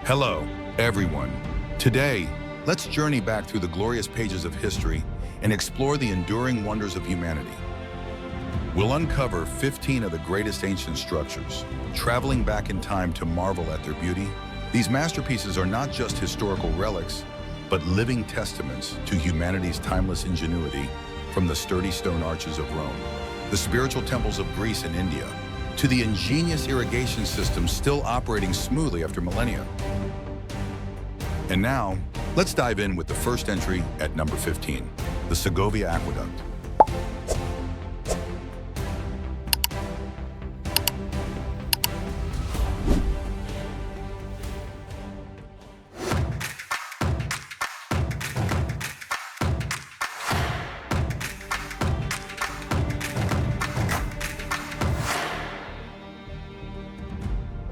Hello, everyone. Today, let's journey back through the glorious pages of history and explore the enduring wonders of humanity. We'll uncover 15 of the greatest ancient structures, traveling back in time to marvel at their beauty. These masterpieces are not just historical relics, but living testaments to humanity's timeless ingenuity, from the sturdy stone arches of Rome, the spiritual temples of Greece and India, to the ingenious irrigation systems still operating smoothly after millennia. And now, let's dive in with the first entry at number 15, the Segovia Aqueduct.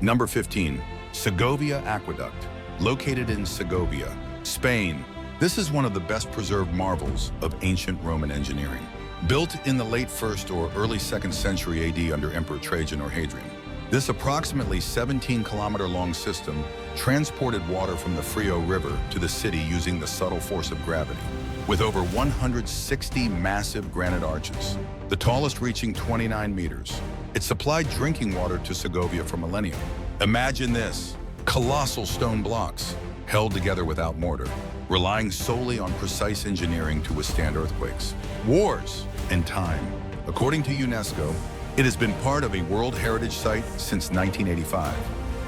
Number 15, Segovia Aqueduct, located in Segovia, Spain. This is one of the best preserved marvels of ancient Roman engineering. Built in the late 1st or early 2nd century AD under Emperor Trajan or Hadrian, this approximately 17-kilometer long system transported water from the Frio River to the city using the subtle force of gravity, with over 160 massive granite arches, the tallest reaching 29 meters. It supplied drinking water to Segovia for millennia. Imagine this, colossal stone blocks, held together without mortar, relying solely on precise engineering to withstand earthquakes, wars, and time. According to UNESCO, it has been part of a World Heritage Site since 1985,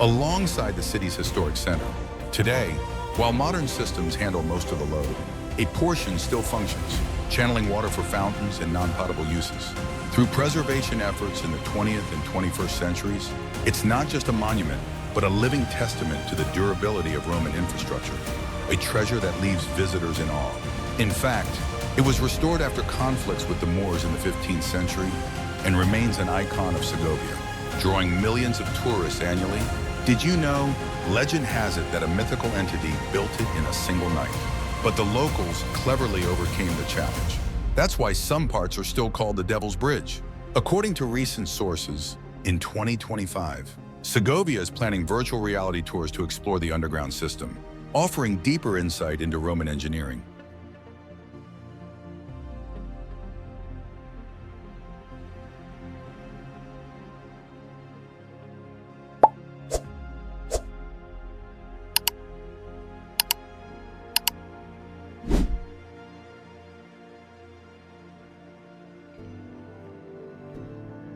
alongside the city's historic center. Today, while modern systems handle most of the load, a portion still functions, channeling water for fountains and non-potable uses. Through preservation efforts in the 20th and 21st centuries, it's not just a monument, but a living testament to the durability of Roman infrastructure, a treasure that leaves visitors in awe. In fact, it was restored after conflicts with the Moors in the 15th century and remains an icon of Segovia, drawing millions of tourists annually. Did you know, legend has it that a mythical entity built it in a single night, but the locals cleverly overcame the challenge. That's why some parts are still called the Devil's Bridge. According to recent sources, in 2025, Segovia is planning virtual reality tours to explore the underground system, offering deeper insight into Roman engineering.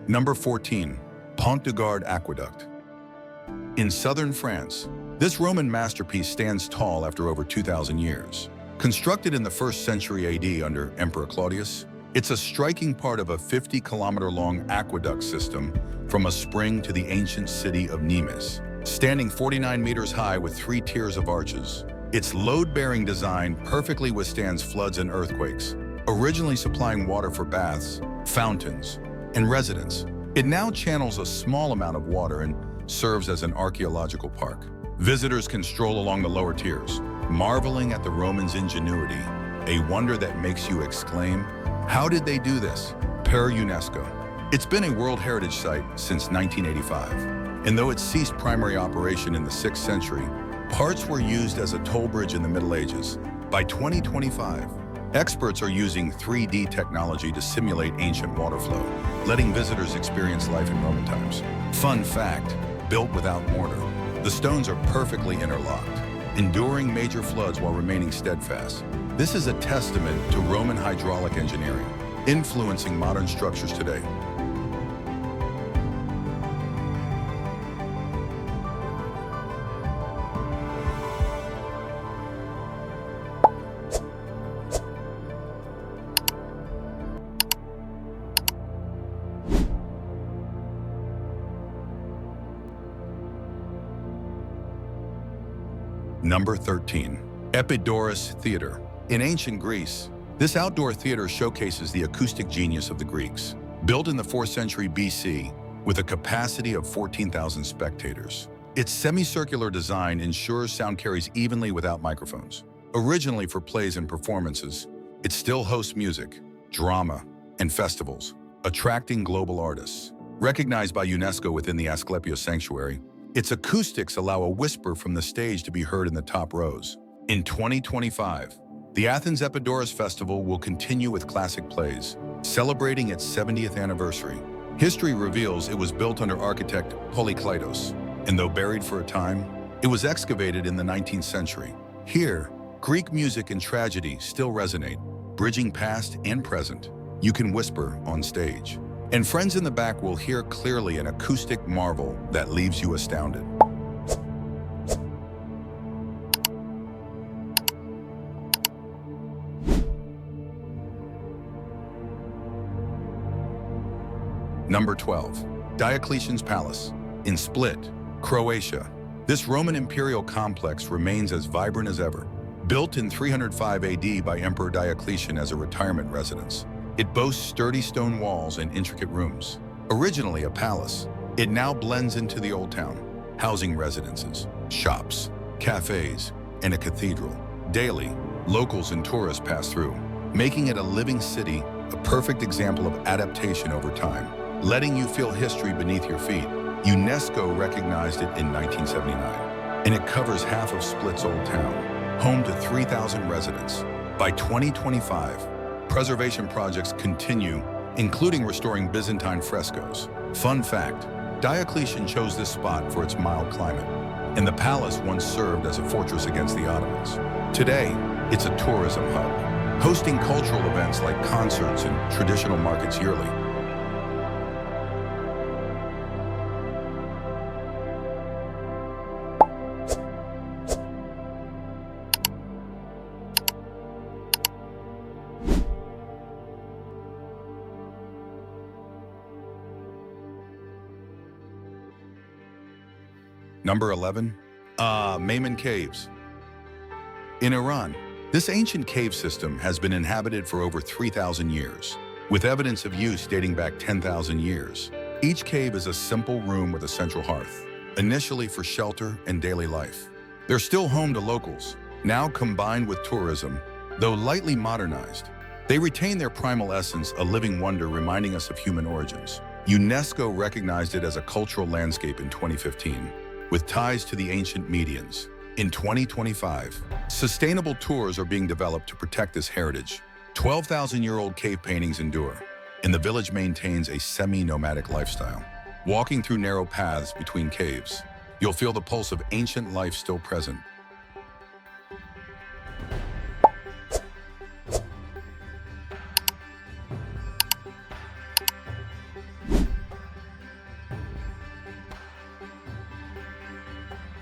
Number 14, Pont de Gard Aqueduct. In southern France, this Roman masterpiece stands tall after over 2,000 years. Constructed in the 1st century AD under Emperor Claudius, it's a striking part of a 50-kilometer-long aqueduct system from a spring to the ancient city of Nimes. Standing 49 meters high with 3 tiers of arches, its load-bearing design perfectly withstands floods and earthquakes, originally supplying water for baths, fountains, and residents. It now channels a small amount of water and serves as an archaeological park. Visitors can stroll along the lower tiers, marveling at the Romans' ingenuity, a wonder that makes you exclaim, "How did they do this?" Per UNESCO. It's been a World Heritage Site since 1985, and though it ceased primary operation in the 6th century, parts were used as a toll bridge in the Middle Ages. By 2025, experts are using 3D technology to simulate ancient water flow, letting visitors experience life in Roman times. Fun fact, built without mortar, the stones are perfectly interlocked, enduring major floods while remaining steadfast. This is a testament to Roman hydraulic engineering, influencing modern structures today. Number 13, Epidaurus Theater. In ancient Greece, this outdoor theater showcases the acoustic genius of the Greeks. Built in the 4th century BC with a capacity of 14,000 spectators, its semicircular design ensures sound carries evenly without microphones. Originally for plays and performances, it still hosts music, drama, and festivals, attracting global artists. Recognized by UNESCO within the Asclepios Sanctuary, Its acoustics allow a whisper from the stage to be heard in the top rows. In 2025, the Athens Epidaurus Festival will continue with classic plays, celebrating its 70th anniversary. History reveals it was built under architect Polykleitos, and though buried for a time, it was excavated in the 19th century. Here, Greek music and tragedy still resonate, bridging past and present. You can whisper on stage, and friends in the back will hear clearly an acoustic marvel that leaves you astounded. Number 12. Diocletian's Palace in Split, Croatia. This Roman imperial complex remains as vibrant as ever. Built in 305 AD by Emperor Diocletian as a retirement residence, it boasts sturdy stone walls and intricate rooms. Originally a palace, it now blends into the old town, housing residences, shops, cafes, and a cathedral. Daily, locals and tourists pass through, making it a living city, a perfect example of adaptation over time, letting you feel history beneath your feet. UNESCO recognized it in 1979, and it covers half of Split's old town, home to 3,000 residents. By 2025, preservation projects continue, including restoring Byzantine frescoes. Fun fact, Diocletian chose this spot for its mild climate, and the palace once served as a fortress against the Ottomans. Today, it's a tourism hub, hosting cultural events like concerts and traditional markets yearly. Number 11. Maimon Caves. In Iran, this ancient cave system has been inhabited for over 3,000 years, with evidence of use dating back 10,000 years. Each cave is a simple room with a central hearth, initially for shelter and daily life. They're still home to locals, now combined with tourism, though lightly modernized. They retain their primal essence, a living wonder reminding us of human origins. UNESCO recognized it as a cultural landscape in 2015. With ties to the ancient Medians. In 2025, sustainable tours are being developed to protect this heritage. 12,000-year-old cave paintings endure, and the village maintains a semi-nomadic lifestyle. Walking through narrow paths between caves, you'll feel the pulse of ancient life still present.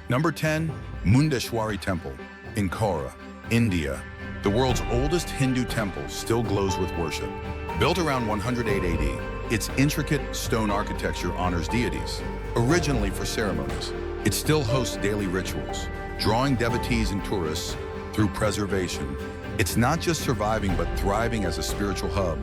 Number 10. Mundeshwari Temple in Kora, India. The world's oldest Hindu temple still glows with worship. Built around 108 AD, its intricate stone architecture honors deities. Originally for ceremonies, it still hosts daily rituals, drawing devotees and tourists through preservation. It's not just surviving but thriving as a spiritual hub,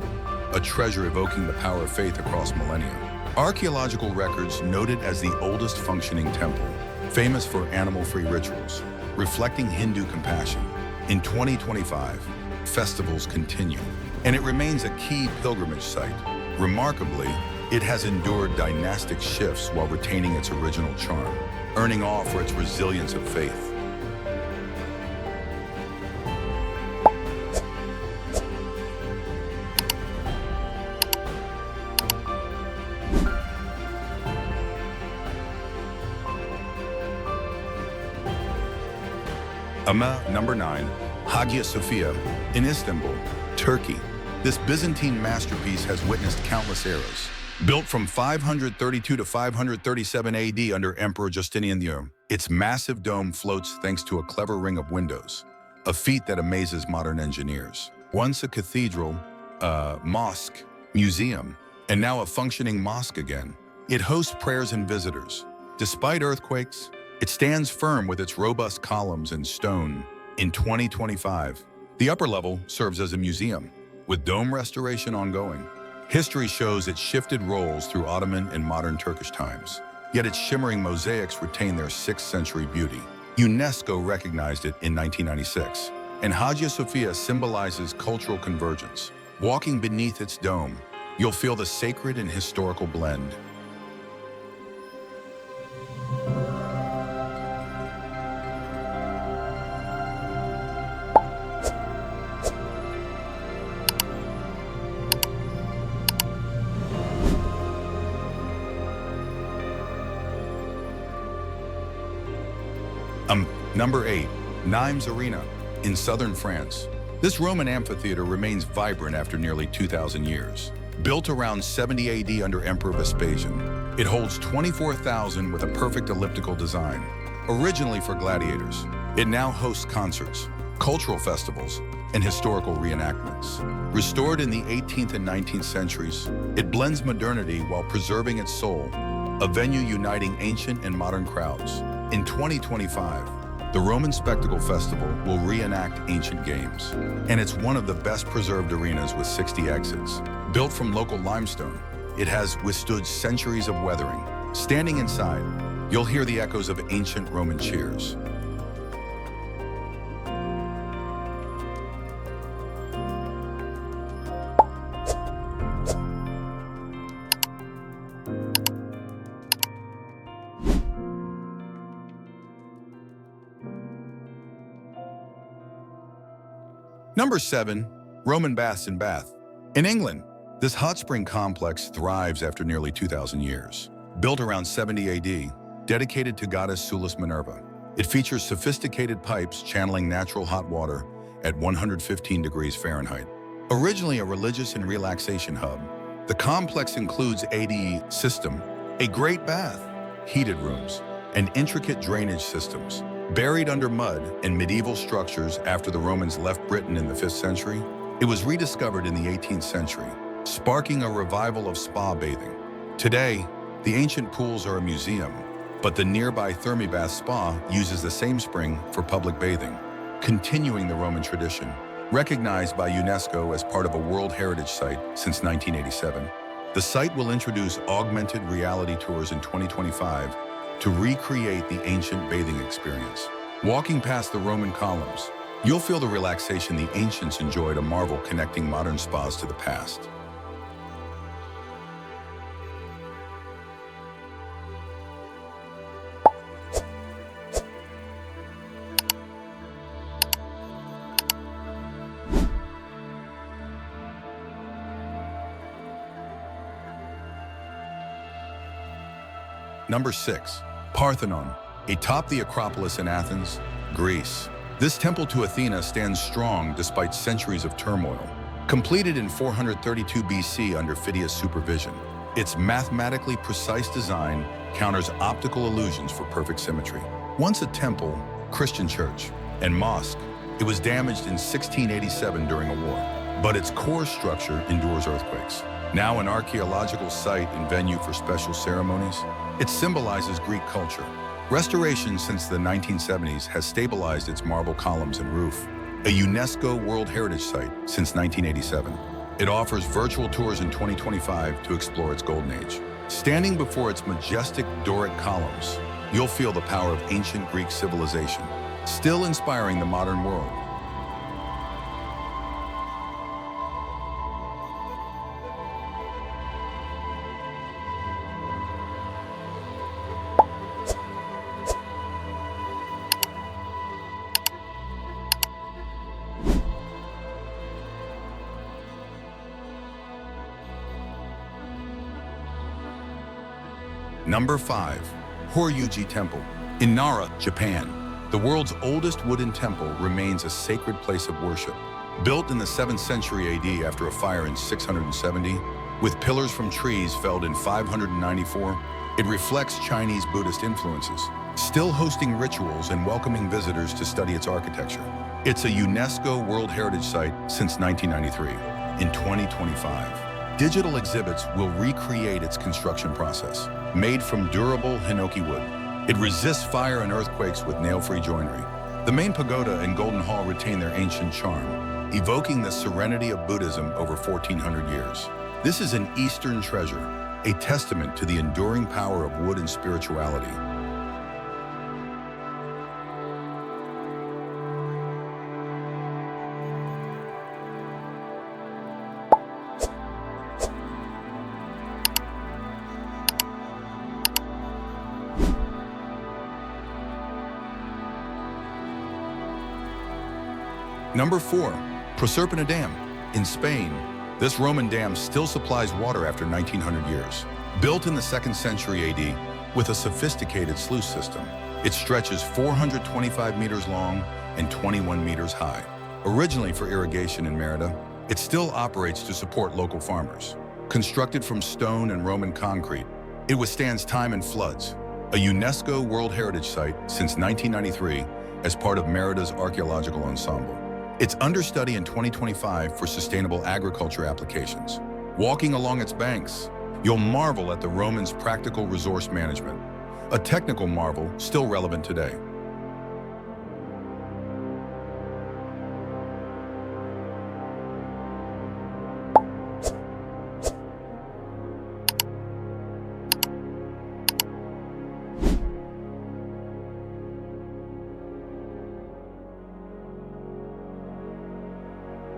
a treasure evoking the power of faith across millennia. Archaeological records note it as the oldest functioning temple, famous for animal-free rituals, reflecting Hindu compassion. In 2025, festivals continue, and it remains a key pilgrimage site. Remarkably, it has endured dynastic shifts while retaining its original charm, earning awe for its resilience of faith. Number 9. Hagia Sophia in Istanbul, Turkey. This Byzantine masterpiece has witnessed countless eras. Built from 532 to 537 AD under Emperor Justinian II, its massive dome floats thanks to a clever ring of windows, a feat that amazes modern engineers. Once a cathedral, mosque, museum, and now a functioning mosque again. It hosts prayers and visitors. Despite earthquakes, it stands firm with its robust columns and stone. In 2025, the upper level serves as a museum, with dome restoration ongoing. History shows it shifted roles through Ottoman and modern Turkish times, yet its shimmering mosaics retain their 6th century beauty. UNESCO recognized it in 1996, and Hagia Sophia symbolizes cultural convergence. Walking beneath its dome, you'll feel the sacred and historical blend. Number 8. Nimes Arena in southern France. This Roman amphitheater remains vibrant after nearly 2,000 years. Built around 70 AD under Emperor Vespasian, it holds 24,000 with a perfect elliptical design. Originally for gladiators, it now hosts concerts, cultural festivals, and historical reenactments. Restored in the 18th and 19th centuries, it blends modernity while preserving its soul, a venue uniting ancient and modern crowds. In 2025, the Roman Spectacle Festival will reenact ancient games, and it's one of the best preserved arenas with 60 exits. Built from local limestone, it has withstood centuries of weathering. Standing inside, you'll hear the echoes of ancient Roman cheers. Number 7. Roman baths in Bath. In England, this hot spring complex thrives after nearly 2,000 years. Built around 70 AD, dedicated to goddess Sulis Minerva, it features sophisticated pipes channeling natural hot water at 115 degrees Fahrenheit. Originally a religious and relaxation hub, the complex includes AD system, a great bath, heated rooms, and intricate drainage systems. Buried under mud and medieval structures after the Romans left Britain in the 5th century, it was rediscovered in the 18th century, sparking a revival of spa bathing. Today, the ancient pools are a museum, but the nearby Thermobath Spa uses the same spring for public bathing, continuing the Roman tradition. Recognized by UNESCO as part of a World Heritage Site since 1987, the site will introduce augmented reality tours in 2025 to recreate the ancient bathing experience. Walking past the Roman columns, you'll feel the relaxation the ancients enjoyed, a marvel connecting modern spas to the past. Number 6. Parthenon, atop the Acropolis in Athens, Greece. This temple to Athena stands strong despite centuries of turmoil. Completed in 432 BC under Phidias' supervision, its mathematically precise design counters optical illusions for perfect symmetry. Once a temple, Christian church, and mosque, it was damaged in 1687 during a war, but its core structure endures earthquakes. Now an archaeological site and venue for special ceremonies, it symbolizes Greek culture. Restoration since the 1970s has stabilized its marble columns and roof, a UNESCO World Heritage Site since 1987. It offers virtual tours in 2025 to explore its golden age. Standing before its majestic Doric columns, you'll feel the power of ancient Greek civilization, still inspiring the modern world. Number 5. Horyuji Temple. In Nara, Japan, the world's oldest wooden temple remains a sacred place of worship. Built in the 7th century AD after a fire in 670, with pillars from trees felled in 594, it reflects Chinese Buddhist influences, still hosting rituals and welcoming visitors to study its architecture. It's a UNESCO World Heritage Site since 1993. In 2025, digital exhibits will recreate its construction process. Made from durable hinoki wood, it resists fire and earthquakes with nail-free joinery. The main pagoda and Golden Hall retain their ancient charm, evoking the serenity of Buddhism over 1,400 years. This is an Eastern treasure, a testament to the enduring power of wood and spirituality. Number 4. Proserpina Dam. In Spain, this Roman dam still supplies water after 1,900 years. Built in the 2nd century AD with a sophisticated sluice system, It stretches 425 meters long and 21 meters high. Originally for irrigation in Merida, it still operates to support local farmers. Constructed from stone and Roman concrete, it withstands time and floods. A UNESCO World Heritage Site since 1993 as part of Merida's archaeological ensemble. It's under study in 2025 for sustainable agriculture applications. Walking along its banks, you'll marvel at the Romans' practical resource management, a technical marvel still relevant today.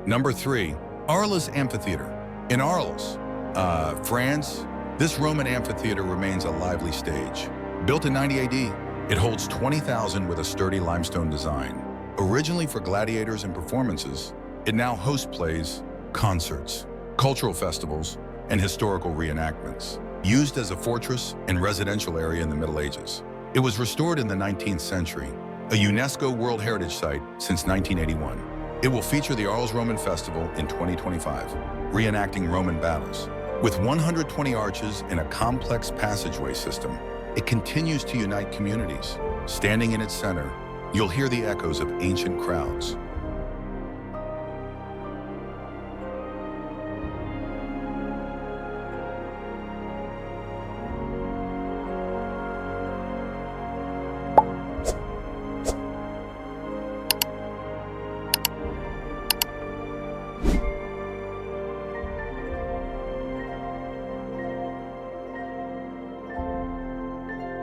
Number 3, Arles Amphitheater. In Arles, France, this Roman amphitheater remains a lively stage. Built in 90 AD, it holds 20,000 with a sturdy limestone design. Originally for gladiators and performances, it now hosts plays, concerts, cultural festivals, and historical reenactments. Used as a fortress and residential area in the Middle Ages. It was restored in the 19th century, a UNESCO World Heritage Site since 1981. It will feature the Arles Roman Festival in 2025, reenacting Roman battles. With 120 arches and a complex passageway system, it continues to unite communities. Standing in its center, you'll hear the echoes of ancient crowds.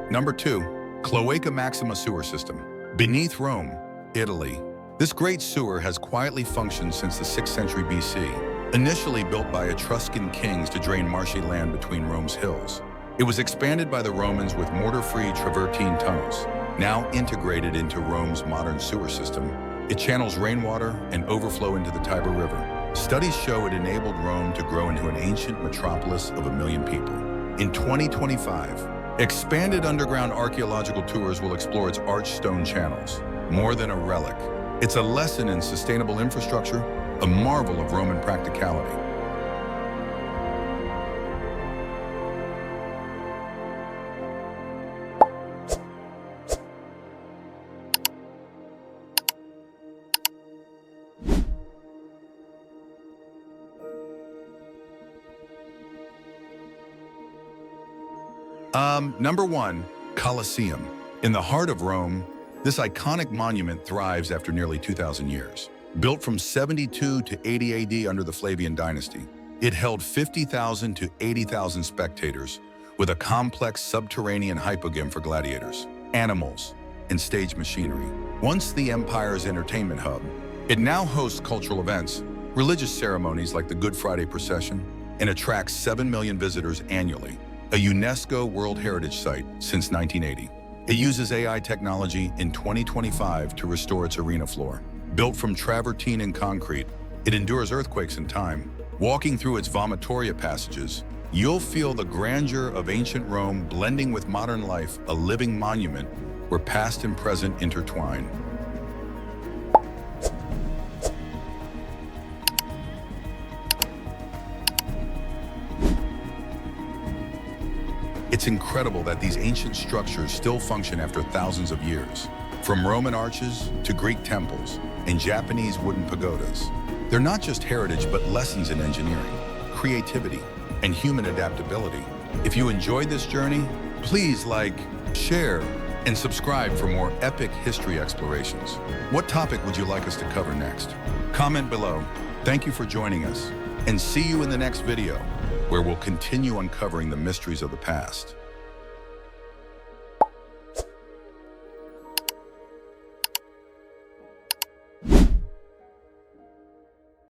Number 2, Cloaca Maxima Sewer System. Beneath Rome, Italy, this great sewer has quietly functioned since the 6th century BC. Initially built by Etruscan kings to drain marshy land between Rome's hills, it was expanded by the Romans with mortar-free travertine tunnels. Now integrated into Rome's modern sewer system, it channels rainwater and overflow into the Tiber River. Studies show it enabled Rome to grow into an ancient metropolis of 1 million people. In 2025, expanded underground archaeological tours will explore its arched stone channels. More than a relic, it's a lesson in sustainable infrastructure, a marvel of Roman practicality. Number 1, Colosseum. In the heart of Rome, this iconic monument thrives after nearly 2,000 years. Built from 72 to 80 AD under the Flavian dynasty, it held 50,000 to 80,000 spectators with a complex subterranean hypogym for gladiators, animals, and stage machinery. Once the empire's entertainment hub, it now hosts cultural events, religious ceremonies like the Good Friday procession, and attracts 7 million visitors annually. A UNESCO World Heritage Site since 1980. It uses AI technology in 2025 to restore its arena floor. Built from travertine and concrete, it endures earthquakes in time. Walking through its vomitoria passages, you'll feel the grandeur of ancient Rome blending with modern life, a living monument where past and present intertwine. It's incredible that these ancient structures still function after thousands of years. From Roman arches to Greek temples and Japanese wooden pagodas. They're not just heritage, but lessons in engineering, creativity, and human adaptability. If you enjoyed this journey, please like, share, and subscribe for more epic history explorations. What topic would you like us to cover next? Comment below. Thank you for joining us, and see you in the next video, where we'll continue uncovering the mysteries of the past.